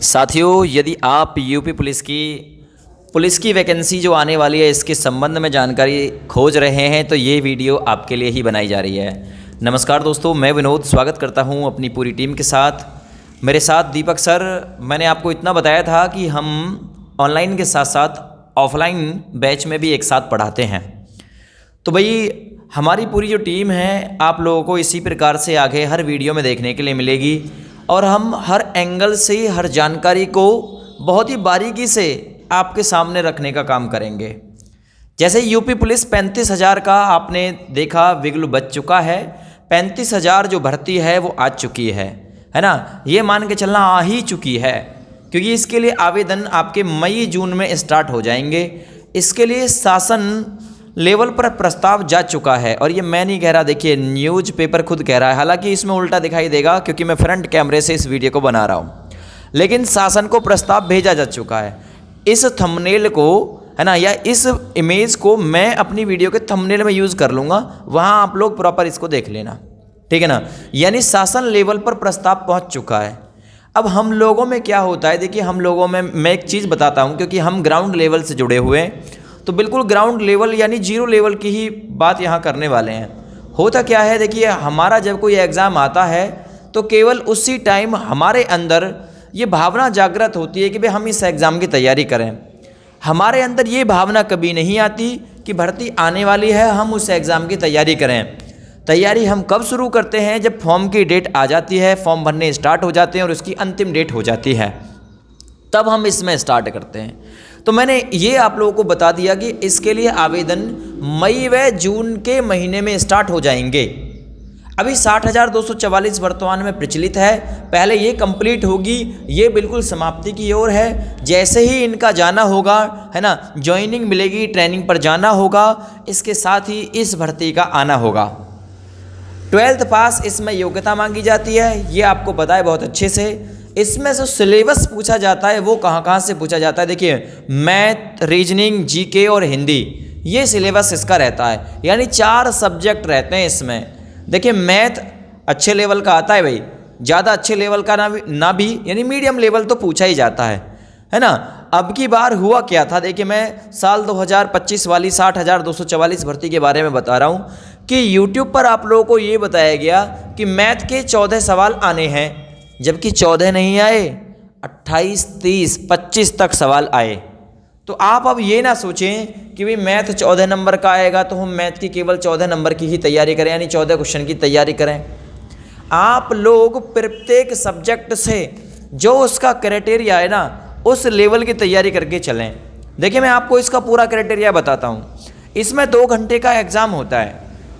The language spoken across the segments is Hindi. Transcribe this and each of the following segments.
साथियों, यदि आप यूपी पुलिस की वैकेंसी जो आने वाली है इसके संबंध में जानकारी खोज रहे हैं तो ये वीडियो आपके लिए ही बनाई जा रही है। नमस्कार दोस्तों, मैं विनोद स्वागत करता हूं अपनी पूरी टीम के साथ। मेरे साथ दीपक सर। मैंने आपको इतना बताया था कि हम ऑनलाइन के साथ साथ ऑफलाइन बैच में भी एक साथ पढ़ाते हैं। तो भाई हमारी पूरी जो टीम है आप लोगों को इसी प्रकार से आगे हर वीडियो में देखने के लिए मिलेगी और हम हर एंगल से हर जानकारी को बहुत ही बारीकी से आपके सामने रखने का काम करेंगे। जैसे यूपी पुलिस 35,000 का आपने देखा विगल बच चुका है। 35,000 जो भर्ती है वो आ चुकी है ना। ये मान के चलना आ ही चुकी है क्योंकि इसके लिए आवेदन आपके मई जून में स्टार्ट हो जाएंगे। इसके लिए शासन लेवल पर प्रस्ताव जा चुका है और ये मैं नहीं कह रहा, देखिए न्यूज़ पेपर खुद कह रहा है। हालांकि इसमें उल्टा दिखाई देगा क्योंकि मैं फ्रंट कैमरे से इस वीडियो को बना रहा हूँ, लेकिन शासन को प्रस्ताव भेजा जा चुका है। इस थंबनेल को है ना, या इस इमेज को मैं अपनी वीडियो के थंबनेल में यूज़ कर लूँगा, वहाँ आप लोग प्रॉपर इसको देख लेना, ठीक है ना। यानी शासन लेवल पर प्रस्ताव पहुँच चुका है। अब हम लोगों में क्या होता है, देखिए हम लोगों में मैं एक चीज़ बताता हूँ क्योंकि हम ग्राउंड लेवल से जुड़े हुए हैं, तो बिल्कुल ग्राउंड लेवल यानी जीरो लेवल की ही बात यहाँ करने वाले हैं। होता क्या है, देखिए हमारा जब कोई एग्ज़ाम आता है तो केवल उसी टाइम हमारे अंदर ये भावना जागृत होती है कि भाई हम इस एग्ज़ाम की तैयारी करें। हमारे अंदर ये भावना कभी नहीं आती कि भर्ती आने वाली है, हम उस एग्ज़ाम की तैयारी करें। तैयारी हम कब शुरू करते हैं, जब फॉर्म की डेट आ जाती है, फॉर्म भरने स्टार्ट हो जाते हैं और उसकी अंतिम डेट हो जाती है, तब हम इसमें स्टार्ट करते हैं। तो मैंने ये आप लोगों को बता दिया कि इसके लिए आवेदन मई व जून के महीने में स्टार्ट हो जाएंगे। अभी 60,244 वर्तमान में प्रचलित है, पहले ये कंप्लीट होगी, ये बिल्कुल समाप्ति की ओर है। जैसे ही इनका जाना होगा है ना, ज्वाइनिंग मिलेगी, ट्रेनिंग पर जाना होगा, इसके साथ ही इस भर्ती का आना होगा। 12th पास इसमें योग्यता मांगी जाती है, ये आपको पता है बहुत अच्छे से। इसमें जो सिलेबस पूछा जाता है वो कहाँ से पूछा जाता है, देखिए मैथ, रीजनिंग, जीके और हिंदी, ये सिलेबस इसका रहता है। यानी 4 सब्जेक्ट रहते हैं इसमें। देखिए मैथ अच्छे लेवल का आता है भाई, ज़्यादा अच्छे लेवल का ना भी यानी मीडियम लेवल तो पूछा ही जाता है ना। अब की बार हुआ क्या था, देखिए मैं साल 2025 वाली 60,244 भर्ती के बारे में बता रहा हूँ कि यूट्यूब पर आप लोगों को ये बताया गया कि मैथ के 14 सवाल आने हैं, जबकि 14 नहीं आए, 28, 30, 25 तक सवाल आए। तो आप अब ये ना सोचें कि भाई मैथ 14 नंबर का आएगा तो हम मैथ की केवल 14 नंबर की ही तैयारी करें, यानी 14 क्वेश्चन की तैयारी करें। आप लोग प्रत्येक सब्जेक्ट से जो उसका क्राइटेरिया है ना, उस लेवल की तैयारी करके चलें। देखिए मैं आपको इसका पूरा क्राइटेरिया बताता हूँ। इसमें 2 घंटे का एग्ज़ाम होता है,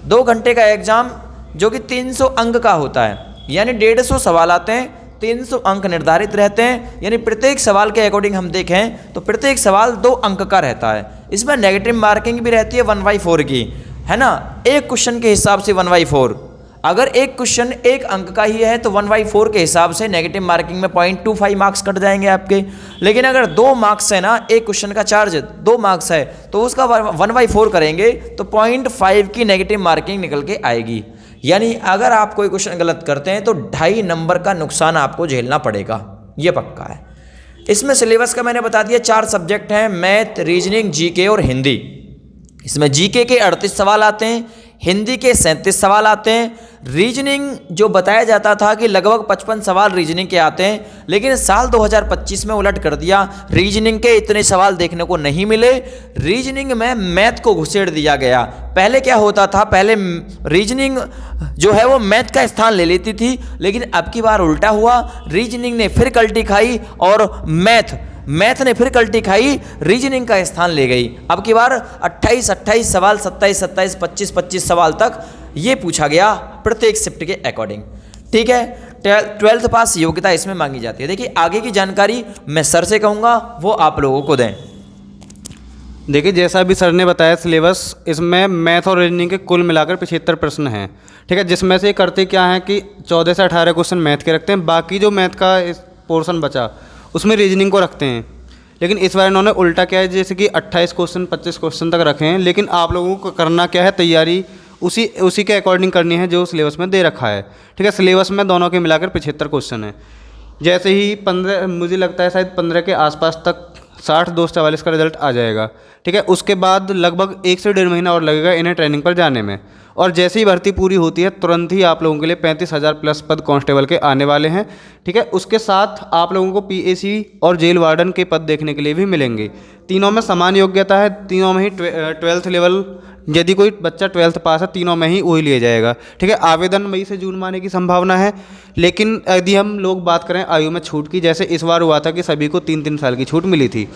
2 घंटे का एग्ज़ाम जो कि 300 अंक का होता है, यानी 150 सवाल आते हैं, 300 अंक निर्धारित रहते हैं। यानी प्रत्येक सवाल के अकॉर्डिंग हम देखें तो प्रत्येक सवाल 2 अंक का रहता है। इसमें नेगेटिव मार्किंग भी रहती है 1/4 की, है ना। एक क्वेश्चन के हिसाब से 1/4, अगर एक क्वेश्चन 1 अंक का ही है तो 1/4 के हिसाब से नेगेटिव मार्किंग में 0.25 मार्क्स कट जाएंगे आपके। लेकिन अगर 2 मार्क्स है ना, एक क्वेश्चन का चार्ज 2 मार्क्स है तो उसका 1/4 करेंगे तो 0.5 की नेगेटिव मार्किंग निकल के आएगी। यानी अगर आप कोई क्वेश्चन गलत करते हैं तो 2.5 नंबर का नुकसान आपको झेलना पड़ेगा, ये पक्का है। इसमें सिलेबस का मैंने बता दिया, 4 सब्जेक्ट हैं, मैथ, रीजनिंग, जीके और हिंदी। इसमें जीके के 38 सवाल आते हैं, हिंदी के 37 सवाल आते हैं। रीजनिंग जो बताया जाता था कि लगभग 55 सवाल रीजनिंग के आते हैं, लेकिन साल 2025 में उलट कर दिया, रीजनिंग के इतने सवाल देखने को नहीं मिले। रीजनिंग में मैथ को घुसेड़ दिया गया। पहले क्या होता था, पहले रीजनिंग जो है वो मैथ का स्थान ले लेती थी, लेकिन अब की बार उल्टा हुआ, रीजनिंग ने फिर कल्टी खाई और मैथ ने फिर कल्टी खाई, रीजनिंग का स्थान ले गई। अब की बार 28 सवाल, 27, 25 सवाल तक ये पूछा गया प्रत्येक शिफ्ट के अकॉर्डिंग, ठीक है। 12th पास योग्यता इसमें मांगी जाती है। देखिए आगे की जानकारी मैं सर से कहूँगा वो आप लोगों को दें। देखिए जैसा अभी सर ने बताया सिलेबस, इसमें मैथ और रीजनिंग के कुल मिलाकर 75 प्रश्न हैं, ठीक है। जिसमें से करते क्या हैं कि 14 से 18 क्वेश्चन मैथ के रखते हैं, बाकी जो मैथ का पोर्शन बचा उसमें रीजनिंग को रखते हैं। लेकिन इस बार इन्होंने उल्टा किया है, जैसे कि 28 क्वेश्चन 25 क्वेश्चन तक रखे हैं, लेकिन आप लोगों को करना क्या है, तैयारी उसी के अकॉर्डिंग करनी है जो सिलेबस में दे रखा है, ठीक है। सिलेबस में दोनों के मिलाकर 75 क्वेश्चन है। जैसे ही 15, मुझे लगता है शायद 15 के आसपास तक 60-244 का रिजल्ट आ जाएगा। ठीक है, उसके बाद लगभग 1 से 1.5 महीना और लगेगा इन्हें ट्रेनिंग पर जाने में। और जैसे ही भर्ती पूरी होती है तुरंत ही आप लोगों के लिए 35,000 प्लस पद कांस्टेबल के आने वाले हैं। ठीक है, उसके साथ आप लोगों को पीएसी और जेल वार्डन के पद देखने के लिए भी मिलेंगे। तीनों में समान योग्यता है, तीनों में ही 12th लेवल, यदि कोई बच्चा 12th पास है तीनों में ही वही लिया जाएगा। ठीक है, आवेदन मई से जून में आने की संभावना है। लेकिन यदि हम लोग बात करें आयु में छूट की, जैसे इस बार हुआ था कि सभी को 3-3 साल की छूट मिली थी,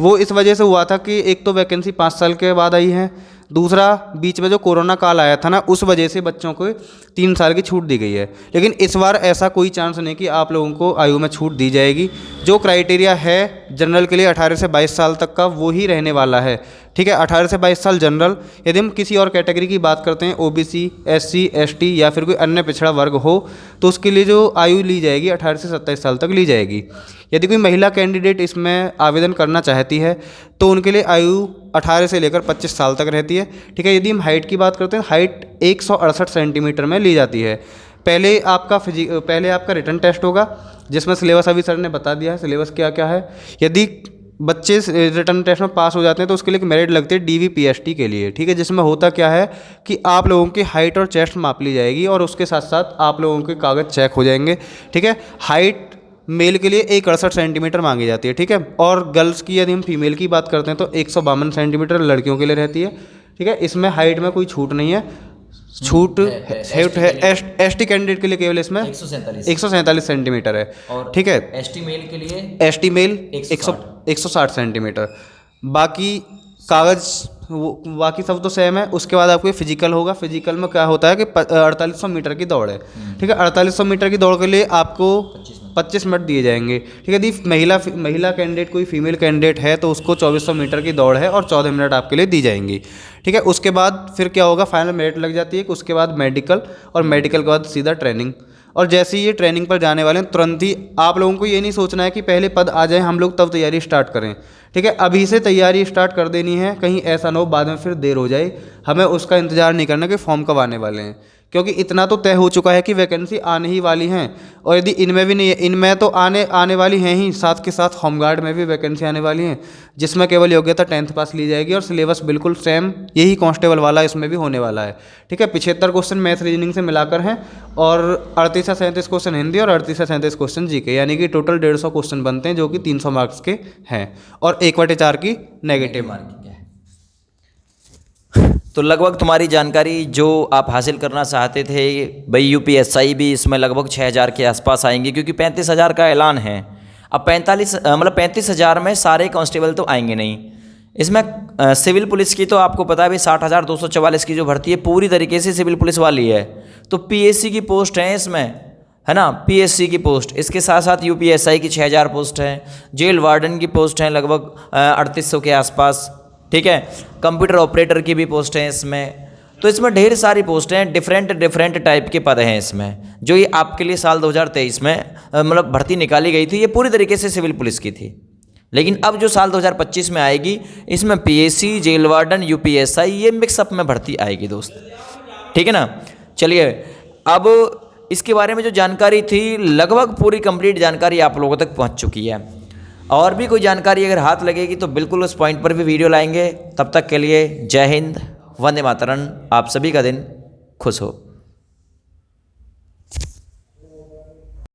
वो इस वजह से हुआ था कि एक तो वैकेंसी 5 साल के बाद आई है, दूसरा बीच में जो कोरोना काल आया था ना, उस वजह से बच्चों को 3 साल की छूट दी गई है। लेकिन इस बार ऐसा कोई चांस नहीं कि आप लोगों को आयु में छूट दी जाएगी। जो क्राइटेरिया है जनरल के लिए 18 से 22 साल तक का, वो ही रहने वाला है। ठीक है, 18 से 22 साल जनरल। यदि हम किसी और कैटेगरी की बात करते हैं, ओबीसी, एससी, एसटी या फिर कोई अन्य पिछड़ा वर्ग हो, तो उसके लिए जो आयु ली जाएगी 18 से 27 साल तक ली जाएगी। यदि कोई महिला कैंडिडेट इसमें आवेदन करना चाहती है तो उनके लिए आयु 18 से लेकर 25 साल तक रहती है। ठीक है, यदि हम हाइट की बात करते हैं, हाइट 168 सेंटीमीटर में ली जाती है। पहले आपका रिटन टेस्ट होगा, जिसमें सिलेबस अभी सर ने बता दिया है सिलेबस क्या क्या है। यदि बच्चे रिटन टेस्ट में पास हो जाते हैं तो उसके लिए एक मेरिट लगती है डीवीपीएसटी के लिए। ठीक है, जिसमें होता क्या है कि आप लोगों की हाइट और चेस्ट माप ली जाएगी और उसके साथ साथ आप लोगों के कागज़ चेक हो जाएंगे। ठीक है, हाइट मेल के लिए 168 सेंटीमीटर मांगी जाती है। ठीक है, और गर्ल्स की यदि हम फीमेल की बात करते हैं तो 152 सेंटीमीटर लड़कियों के लिए रहती है। ठीक है, इसमें हाइट में कोई छूट नहीं है, छूट है एसटी कैंडिडेट के लिए केवल इसमें 147 सेंटीमीटर है। और ठीक है, एसटी मेल 160 सेंटीमीटर। बाकी कागज़ बाकी सब तो सेम है। उसके बाद आपको फिजिकल होगा। फिजिकल में क्या होता है कि 4800 मीटर की दौड़ है। ठीक है, 4800 मीटर की दौड़ के लिए आपको 25 मिनट दिए जाएंगे। ठीक है, यदि महिला कैंडिडेट कोई फीमेल कैंडिडेट है तो उसको 2400 मीटर की दौड़ है और 14 मिनट आपके लिए दी जाएंगी। ठीक है, उसके बाद फिर क्या होगा, फाइनल मेरिट लग जाती है कि उसके बाद मेडिकल, और मेडिकल के बाद सीधा ट्रेनिंग। और जैसे ही ये ट्रेनिंग पर जाने वाले हैं तुरंत ही आप लोगों को ये नहीं सोचना है कि पहले पद आ जाए हम लोग तब तैयारी स्टार्ट करें। ठीक है, अभी से तैयारी स्टार्ट कर देनी है, कहीं ऐसा ना हो बाद में फिर देर हो जाए। हमें उसका इंतज़ार नहीं करना कि फॉर्म कब आने वाले हैं, क्योंकि इतना तो तय हो चुका है कि वैकेंसी आने ही वाली हैं। और यदि इनमें भी नहीं है, इनमें तो आने वाली हैं ही, साथ के साथ होमगार्ड में भी वैकेंसी आने वाली हैं, जिसमें केवल योग्यता 10th पास ली जाएगी और सिलेबस बिल्कुल सेम यही कांस्टेबल वाला इसमें भी होने वाला है। ठीक है, 75 क्वेश्चन मैथ रीजनिंग से मिलाकर हैं और 38 से 37 क्वेश्चन हिंदी और 38 से 37 क्वेश्चन जीके, यानी कि टोटल 150 क्वेश्चन बनते हैं जो कि 300 मार्क्स के हैं और 1/4 की नेगेटिव मार्किंग है। तो लगभग तुम्हारी जानकारी जो आप हासिल करना चाहते थे भाई, यूपीएसआई भी इसमें लगभग 6000 के आसपास आएंगे, क्योंकि 35,000 का ऐलान है। अब 35,000 में सारे कांस्टेबल तो आएंगे नहीं। इसमें सिविल पुलिस की तो आपको पता है भाई 60,244 की जो भर्ती है पूरी तरीके से सिविल पुलिस वाली है। तो पीएससी की पोस्ट हैं इसमें, है ना, पीएससी की पोस्ट। इसके साथ साथ यूपीएसआई की 6000 पोस्ट हैं, जेल वार्डन की पोस्ट हैं लगभग 3800 के आसपास। ठीक है, कंप्यूटर ऑपरेटर की भी पोस्ट हैं इसमें। तो इसमें ढेर सारी पोस्टें हैं, डिफरेंट टाइप के पद हैं इसमें, जो ये आपके लिए साल 2023 में मतलब भर्ती निकाली गई थी, ये पूरी तरीके से सिविल पुलिस की थी। लेकिन अब जो साल 2025 में आएगी इसमें पीएससी, जेल वार्डन, यूपीएसआई ये मिक्सअप में भर्ती आएगी दोस्त। ठीक है ना। चलिए, अब इसके बारे में जो जानकारी थी लगभग पूरी कंप्लीट जानकारी आप लोगों तक पहुंच चुकी है। और भी कोई जानकारी अगर हाथ लगेगी तो बिल्कुल उस पॉइंट पर भी वीडियो लाएंगे। तब तक के लिए जय हिंद, वंदे मातरम। आप सभी का दिन खुश हो।